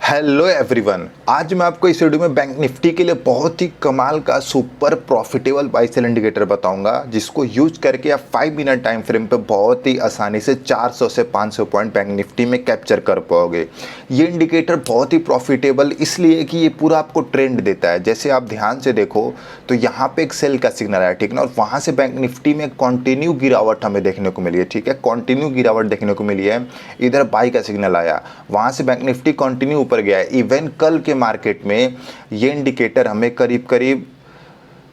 Hello everyone, आज मैं आपको इस वीडियो में बैंक निफ्टी के लिए बहुत ही कमाल का super profitable buy sell indicator बताऊंगा, जिसको यूज करके आप 5 मिनट टाइम फ्रेम पे बहुत ही आसानी से 400 से 500 पॉइंट बैंक निफ्टी में कैप्चर कर पाओगे। ये इंडिकेटर बहुत ही प्रॉफिटेबल इसलिए कि ये पूरा आपको ट्रेंड देता है। जैसे आप ध्यान से देखो तो यहाँ पे एक सेल का सिग्नल आया, ठीक है ना, और वहाँ से बैंक निफ्टी में कंटिन्यू गिरावट हमें देखने को मिली है, ठीक है, कंटिन्यू गिरावट देखने को मिली है। इधर बाई का सिग्नल आया, वहाँ से बैंक निफ्टी कंटिन्यू ऊपर गया है। इवन कल के मार्केट में ये इंडिकेटर हमें करीब करीब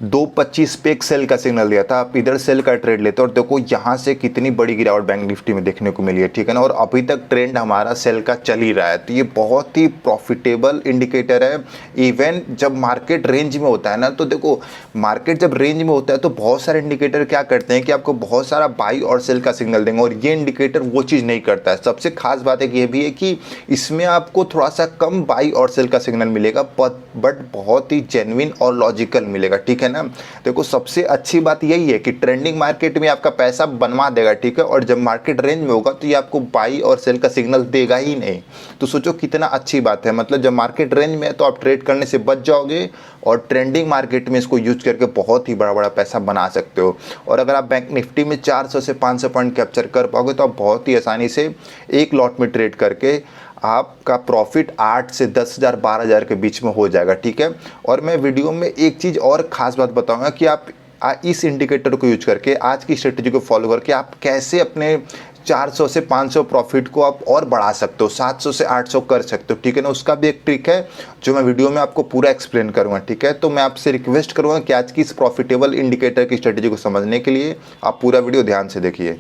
2.25 पे एक सेल का सिग्नल दिया था। आप इधर सेल का ट्रेड लेते हो और देखो यहाँ से कितनी बड़ी गिरावट बैंक निफ्टी में देखने को मिली है, ठीक है ना, और अभी तक ट्रेंड हमारा सेल का चल ही रहा है। तो ये बहुत ही प्रॉफिटेबल इंडिकेटर है। इवन जब मार्केट रेंज में होता है ना, तो देखो मार्केट जब रेंज में होता है तो बहुत सारे इंडिकेटर क्या करते हैं कि आपको बहुत सारा बाई और सेल का सिग्नल देंगे, और ये इंडिकेटर वो चीज़ नहीं करता है। सबसे खास बात एक ये भी है कि इसमें आपको थोड़ा सा कम बाई और सेल का सिग्नल मिलेगा, बट बहुत ही जेन्युइन और लॉजिकल मिलेगा, ठीक है ना। देखो सबसे अच्छी बात यही है कि ट्रेंडिंग मार्केट में आपका पैसा बनवा देगा, ठीक है, और जब मार्केट रेंज में होगा तो ये आपको बाई और सेल का सिग्नल देगा ही नहीं। तो सोचो कितना अच्छी बात है। मतलब जब मार्केट रेंज में है तो आप ट्रेड करने से बच जाओगे, और ट्रेंडिंग मार्केट में इसको यूज करके बहुत ही बड़ा बड़ा पैसा बना सकते हो। और अगर आप बैंक निफ्टी में 400 से 500 पॉइंट कैप्चर कर पाओगे तो आप बहुत ही आसानी से एक लॉट में ट्रेड करके आपका प्रॉफिट 8 से 10,000 12,000 के बीच में हो जाएगा, ठीक है। और मैं वीडियो में एक चीज़ और ख़ास बात बताऊंगा कि आप इस इंडिकेटर को यूज करके, आज की स्ट्रेटजी को फॉलो करके आप कैसे अपने 400 से 500 प्रॉफिट को आप और बढ़ा सकते हो, 700 से 800 कर सकते हो, ठीक है ना। उसका भी एक ट्रिक है जो मैं वीडियो में आपको पूरा एक्सप्लेन करूंगा, ठीक है। तो मैं आपसे रिक्वेस्ट करूंगा कि आज की इस प्रॉफिटेबल इंडिकेटर की स्ट्रेटजी को समझने के लिए आप पूरा वीडियो ध्यान से देखिए।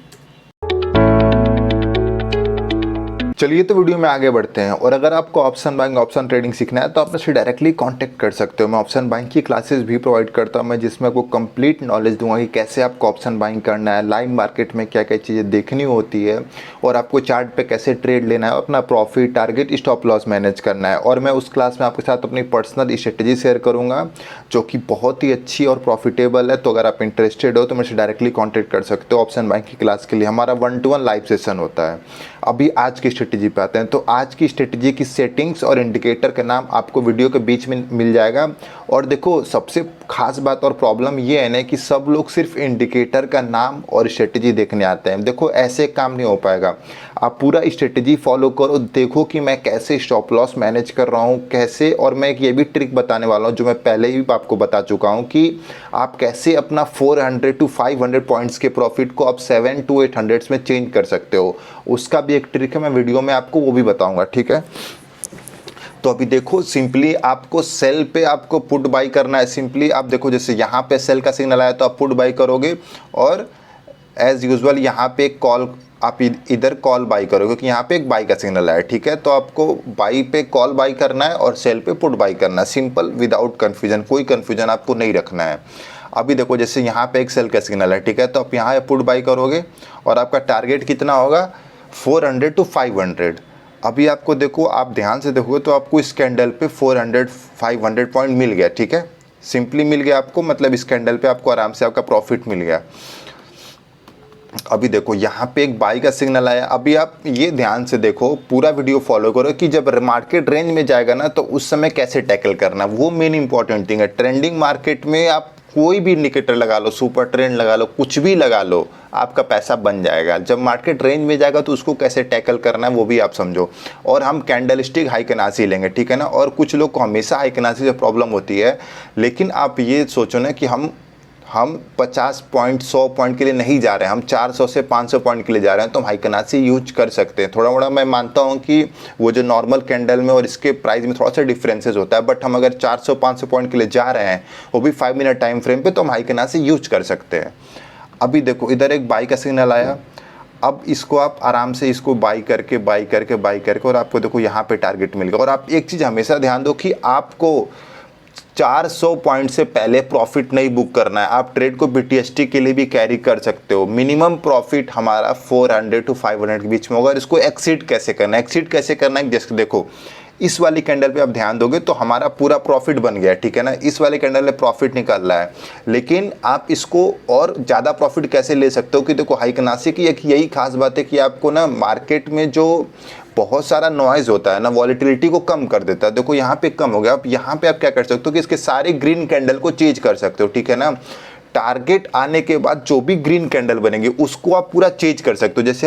चलिए तो वीडियो में आगे बढ़ते हैं। और अगर आपको ऑप्शन बाइंग, ऑप्शन ट्रेडिंग सीखना है तो आप मुझसे डायरेक्टली कांटेक्ट कर सकते हो। मैं ऑप्शन बाइंग की क्लासेस भी प्रोवाइड करता हूं, मैं जिसमें आपको कंप्लीट नॉलेज दूंगा कि कैसे आपको ऑप्शन बाइंग करना है, लाइव मार्केट में क्या क्या चीज़ें देखनी होती है, और आपको चार्ट पे कैसे ट्रेड लेना है, अपना profit, target, stop loss manage करना है। और मैं उस क्लास में आपके साथ अपनी पर्सनल स्ट्रेटजी शेयर करूँगा जो कि बहुत ही अच्छी और प्रॉफिटेबल है। तो अगर आप इंटरेस्टेड हो तो मुझसे डायरेक्टली कॉन्टैक्ट कर सकते हो ऑप्शन बाइंग की क्लास के लिए। हमारा 1-to-1 लाइव सेशन होता है। अभी आज की स्ट्रेटजी पे आते हैं। तो आज की स्ट्रेटजी की सेटिंग्स और इंडिकेटर का नाम आपको वीडियो के बीच में मिल जाएगा। और देखो सबसे खास बात और प्रॉब्लम ये है ना कि सब लोग सिर्फ इंडिकेटर का नाम और स्ट्रेटजी देखने आते हैं। देखो ऐसे काम नहीं हो पाएगा। आप पूरा स्ट्रेटजी फॉलो करो, देखो कि मैं कैसे स्टॉप लॉस मैनेज कर रहा हूँ, कैसे, और मैं एक ये भी ट्रिक बताने वाला हूँ जो मैं पहले ही आपको बता चुका हूँ कि आप कैसे अपना 400 to 500 पॉइंट्स के प्रॉफिट को आप 700 to 800 में चेंज कर सकते हो। उसका भी एक ट्रिक है, मैं वीडियो में आपको वो भी बताऊंगा, ठीक है। तो अभी देखो सिंपली आपको सेल पे आपको पुट बाई करना है। सिंपली आप देखो जैसे यहाँ पे सेल का सिग्नल आया तो आप पुट बाई करोगे, और एज यूजुअल यहाँ पे कॉल आप इधर कॉल बाई करोगे क्योंकि यहाँ पे एक बाई का सिग्नल आया, ठीक है। तो आपको बाई पे कॉल बाई करना है और सेल पे पुट बाई करना है, सिंपल, विदाउट कन्फ्यूजन। कोई कन्फ्यूजन आपको नहीं रखना है। अभी देखो जैसे यहाँ पे एक सेल का सिग्नल है, ठीक है, तो आप यहाँ पुट बाई करोगे और आपका टारगेट कितना होगा, 400 to 500। अभी आपको देखो, आप ध्यान से देखोगे तो आपको इस कैंडल पे 400-500 पॉइंट मिल गया, ठीक है, सिंपली मिल गया आपको। मतलब इस कैंडल पे आपको आराम से आपका प्रॉफिट मिल गया। अभी देखो यहाँ पे एक बाई का सिग्नल आया। अभी आप ये ध्यान से देखो, पूरा वीडियो फॉलो करो कि जब मार्केट रेंज में जाएगा ना तो उस समय कैसे टैकल करना, वो मेन इंपॉर्टेंट थिंग है। ट्रेंडिंग मार्केट में आप कोई भी इंडिकेटर लगा लो, सुपर ट्रेंड लगा लो, कुछ भी लगा लो, आपका पैसा बन जाएगा। जब मार्केट रेंज में जाएगा तो उसको कैसे टैकल करना है वो भी आप समझो। और हम कैंडलस्टिक हाई कनासी लेंगे, ठीक है ना। और कुछ लोग को हमेशा हाई कनासी से प्रॉब्लम होती है, लेकिन आप ये सोचो ना कि हम 50 पॉइंट 100 पॉइंट के लिए नहीं जा रहे हैं, हम 400 से 500 पॉइंट के लिए जा रहे हैं, तो हम हाई कनासी यूज कर सकते हैं। थोड़ा मोड़ा मैं मानता हूं कि वो जो नॉर्मल कैंडल में और इसके प्राइस में थोड़ा सा डिफरेंसेस होता है, बट हम अगर 400-500 पॉइंट के लिए जा रहे हैं, वो भी 5 मिनट टाइम फ्रेम पे, तो हम हाई कनासी यूज कर सकते हैं। अभी देखो इधर एक बाई का सिग्नल आया। अब इसको आप आराम से इसको बाई करके बाई करके बाई करके, और आपको देखो यहाँ पे टारगेट मिल गया। और आप एक चीज़ हमेशा ध्यान दो कि आपको 400 पॉइंट से पहले प्रॉफिट नहीं बुक करना है। आप ट्रेड को बीटीएसटी के लिए भी कैरी कर सकते हो। मिनिमम प्रॉफिट हमारा 400 to 500 के बीच में होगा। इसको एक्सीड कैसे करना है, एक्सीड कैसे करना है, जैसे देखो इस वाली कैंडल पे आप ध्यान दोगे तो हमारा पूरा प्रॉफिट बन गया, ठीक है ना। इस वाले कैंडल में प्रॉफिट निकल रहा है, लेकिन आप इसको और ज़्यादा प्रॉफिट कैसे ले सकते हो कि देखो हाई कनासी की एक यही खास बात है कि आपको ना मार्केट में जो बहुत सारा नॉइज होता है ना, वॉलेटिलिटी को कम कर देता है। देखो यहाँ पे कम हो गया। अब यहाँ पे आप क्या कर सकते हो कि इसके सारे ग्रीन कैंडल को चेंज कर सकते हो, ठीक है ना। टारगेट आने के बाद जो भी ग्रीन कैंडल बनेंगे उसको आप पूरा चेंज कर सकते हो। जैसे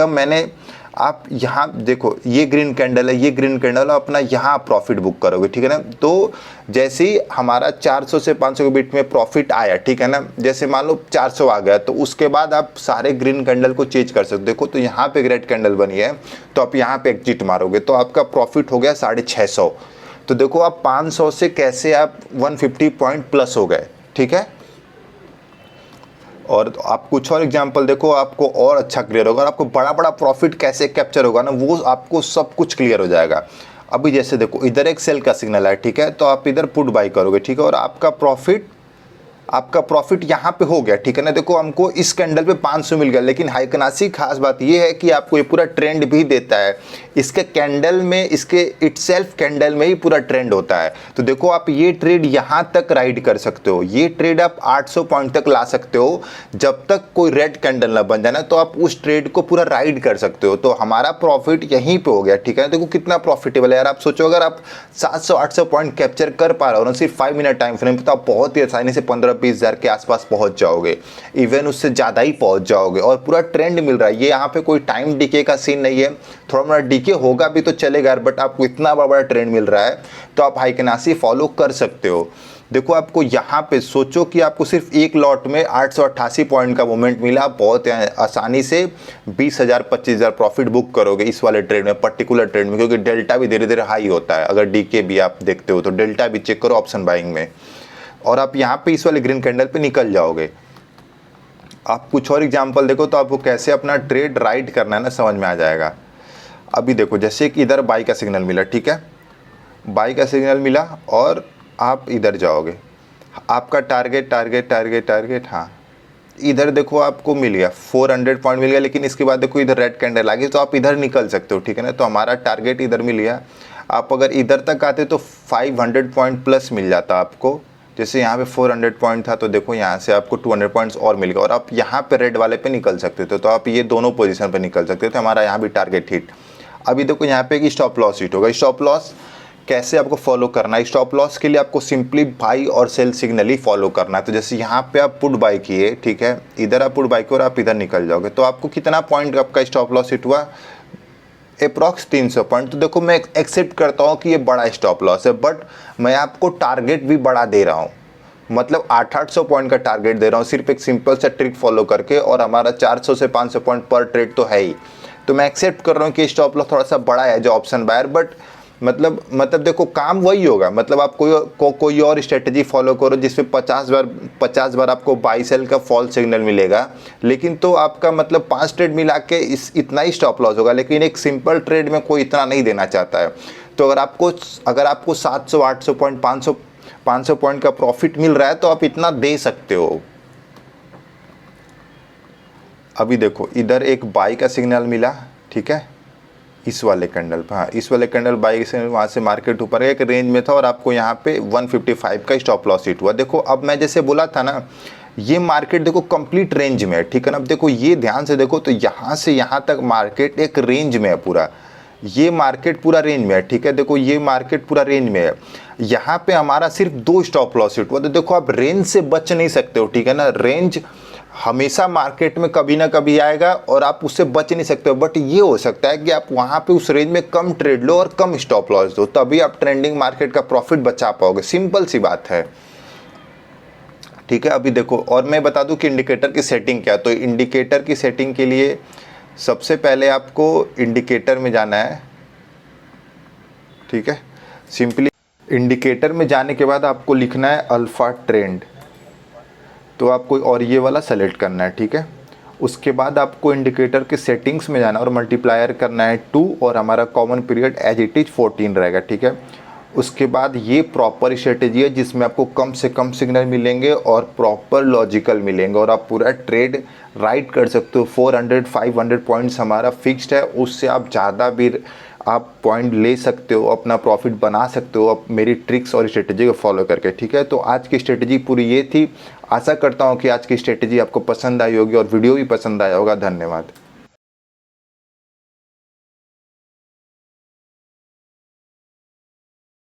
आप यहाँ देखो, ये ग्रीन कैंडल है, ये ग्रीन कैंडल है, अपना यहाँ प्रॉफिट बुक करोगे, ठीक है ना। तो जैसे ही हमारा 400 से 500 के बीच में प्रॉफिट आया, ठीक है ना, जैसे मान लो 400 आ गया, तो उसके बाद आप सारे ग्रीन कैंडल को चेंज कर सकते हो। देखो तो यहाँ पे रेड कैंडल बनी है, तो आप यहाँ पे एग्जिट मारोगे तो आपका प्रॉफिट हो गया 650। तो देखो आप 500 से कैसे आप 150 पॉइंट प्लस हो गए, ठीक है। और आप कुछ और एग्जांपल देखो, आपको और अच्छा क्लियर होगा। और आपको बड़ा बड़ा प्रॉफिट कैसे कैप्चर होगा ना, वो आपको सब कुछ क्लियर हो जाएगा। अभी जैसे देखो इधर एक सेल का सिग्नल है, ठीक है, तो आप इधर पुट बाई करोगे, ठीक है, और आपका प्रॉफिट यहाँ पे हो गया, ठीक है ना। देखो हमको इस कैंडल पे 500 मिल गया, लेकिन हाइकनासी खास बात ये है कि आपको ये पूरा ट्रेंड भी देता है। इसके कैंडल में, इसके इटसेल्फ कैंडल में ही पूरा ट्रेंड होता है। तो देखो आप ये ट्रेड यहाँ तक राइड कर सकते हो, ये ट्रेड आप 800 पॉइंट तक ला सकते हो। जब तक कोई रेड कैंडल ना बन जाए ना, तो आप उस ट्रेड को पूरा राइड कर सकते हो। तो हमारा प्रॉफिट यहीं पे हो गया, ठीक है। देखो कितना प्रॉफिटेबल है यार। आप सोचो अगर आप 700-800 पॉइंट कैप्चर कर पा रहे हो ना सिर्फ 5 मिनट टाइम फ्रेम, तो आप बहुत ही आसानी से 15-20 हज़ार के आसपास पहुंच जाओगे, इवन उससे ज़्यादा ही पहुंच जाओगे। और पूरा ट्रेंड मिल रहा है। ये यहाँ पे कोई टाइम डीके का सीन नहीं है, थोड़ा मोड़ा डीके होगा भी तो चलेगा, बट आपको इतना बड़ा ट्रेंड मिल रहा है तो आप हाइकनासी फॉलो कर सकते हो। देखो आपको यहाँ पे सोचो कि आपको सिर्फ एक लॉट में 888 पॉइंट का मोमेंट मिला, बहुत आसानी से 20,000 25,000 प्रॉफिट बुक करोगे इस वाले ट्रेड में, पर्टिकुलर ट्रेड में, क्योंकि डेल्टा भी धीरे धीरे हाई होता है। अगर डीके भी आप देखते हो तो डेल्टा भी चेक करो ऑप्शन बाइंग में, और आप यहाँ पे इस वाले ग्रीन कैंडल पे निकल जाओगे। आप कुछ और एग्जांपल देखो तो आपको कैसे अपना ट्रेड राइट करना है ना, समझ में आ जाएगा। अभी देखो जैसे कि इधर बाई का सिग्नल मिला, ठीक है, बाई का सिग्नल मिला और आप इधर जाओगे, आपका टारगेट हाँ, इधर देखो आपको मिल गया 400 पॉइंट मिल गया, लेकिन इसके बाद देखो इधर रेड कैंडल आ गई, तो आप इधर निकल सकते हो, ठीक है ना। तो हमारा टारगेट इधर मिल गया। आप अगर इधर तक आते तो 500 पॉइंट प्लस मिल जाता आपको। जैसे यहाँ पे 400 पॉइंट था, तो देखो यहाँ से आपको 200 पॉइंट्स और मिल गया, और आप यहाँ पे रेड वाले पे निकल सकते थे। तो आप ये दोनों पोजीशन पे निकल सकते थे। हमारा यहाँ भी टारगेट हिट। अभी देखो यहाँ पे एक स्टॉप लॉस हिट होगा। स्टॉप लॉस कैसे आपको फॉलो करना है? स्टॉप लॉस के लिए आपको सिंपली बाई और सेल सिग्नल ही फॉलो करना है। तो जैसे यहाँ पे आप पुट बाई किए, ठीक है, इधर आप पुट बाई किए और आप इधर निकल जाओगे, तो आपको कितना पॉइंट आपका स्टॉप लॉस हिट हुआ? Approx 300 point. तो देखो मैं एक्सेप्ट करता हूँ कि ये बड़ा स्टॉप लॉस है, बट मैं आपको टारगेट भी बड़ा दे रहा हूँ, मतलब 800 पॉइंट का टारगेट दे रहा हूँ सिर्फ एक सिंपल सा ट्रिक फॉलो करके, और हमारा 400 से 500 पॉइंट पर ट्रेड तो है ही। तो मैं एक्सेप्ट कर रहा हूँ कि स्टॉप लॉस थोड़ा सा बड़ा है जो ऑप्शन बायर, बट मतलब देखो काम वही होगा। मतलब आप कोई और स्ट्रेटजी फॉलो करो जिसमें 50 बार आपको बाई सेल का फॉल सिग्नल मिलेगा, लेकिन तो आपका मतलब 5 ट्रेड मिला के इतना ही स्टॉप लॉस होगा। लेकिन एक सिंपल ट्रेड में कोई इतना नहीं देना चाहता है। तो अगर आपको 700 800 पॉइंट 500 पॉइंट का प्रॉफिट मिल रहा है तो आप इतना दे सकते हो। अभी देखो इधर एक बाई का सिग्नल मिला, ठीक है, इस वाले कैंडल पर, हाँ इस वाले कैंडल बाई के सिग्नल, वहाँ से मार्केट ऊपर एक रेंज में था और आपको यहाँ पे 155 का स्टॉप लॉस हिट हुआ। देखो अब मैं जैसे बोला था ना, ये मार्केट देखो कंप्लीट रेंज में है, ठीक है ना। अब देखो ये ध्यान से देखो तो यहाँ से यहाँ तक मार्केट एक रेंज में है पूरा, ये मार्केट पूरा रेंज में है, ठीक है। देखो ये मार्केट पूरा रेंज में है, यहाँ पे हमारा सिर्फ 2 स्टॉप लॉस हिट हुआ। तो देखो आप रेंज से बच नहीं सकते हो, ठीक है ना। रेंज हमेशा मार्केट में कभी ना कभी आएगा और आप उससे बच नहीं सकते हो, बट ये हो सकता है कि आप वहाँ पे उस रेंज में कम ट्रेड लो और कम स्टॉप लॉस दो, तभी आप ट्रेंडिंग मार्केट का प्रॉफिट बचा पाओगे। सिंपल सी बात है, ठीक है। अभी देखो और मैं बता दूं कि इंडिकेटर की सेटिंग क्या है। तो इंडिकेटर की सेटिंग के लिए सबसे पहले आपको इंडिकेटर में जाना है, ठीक है। सिंपली इंडिकेटर में जाने के बाद आपको लिखना है अल्फा ट्रेंड, तो आपको और ये वाला सेलेक्ट करना है, ठीक है। उसके बाद आपको इंडिकेटर के सेटिंग्स में जाना है और मल्टीप्लायर करना है 2, और हमारा common period as it is 14 रहेगा, ठीक है। उसके बाद ये प्रॉपर स्ट्रेटेजी है जिसमें आपको कम से कम सिग्नल मिलेंगे और प्रॉपर लॉजिकल मिलेंगे, और आप पूरा ट्रेड राइट कर सकते हो। 400-500 पॉइंट्स हमारा फिक्स्ड है, उससे आप ज़्यादा भी आप पॉइंट ले सकते हो, अपना प्रॉफिट बना सकते हो अब मेरी ट्रिक्स और स्ट्रेटजी को फॉलो करके, ठीक है। तो आज की स्ट्रेटजी पूरी ये थी। आशा करता हूँ कि आज की स्ट्रेटजी आपको पसंद आई होगी और वीडियो भी पसंद आया होगा। धन्यवाद।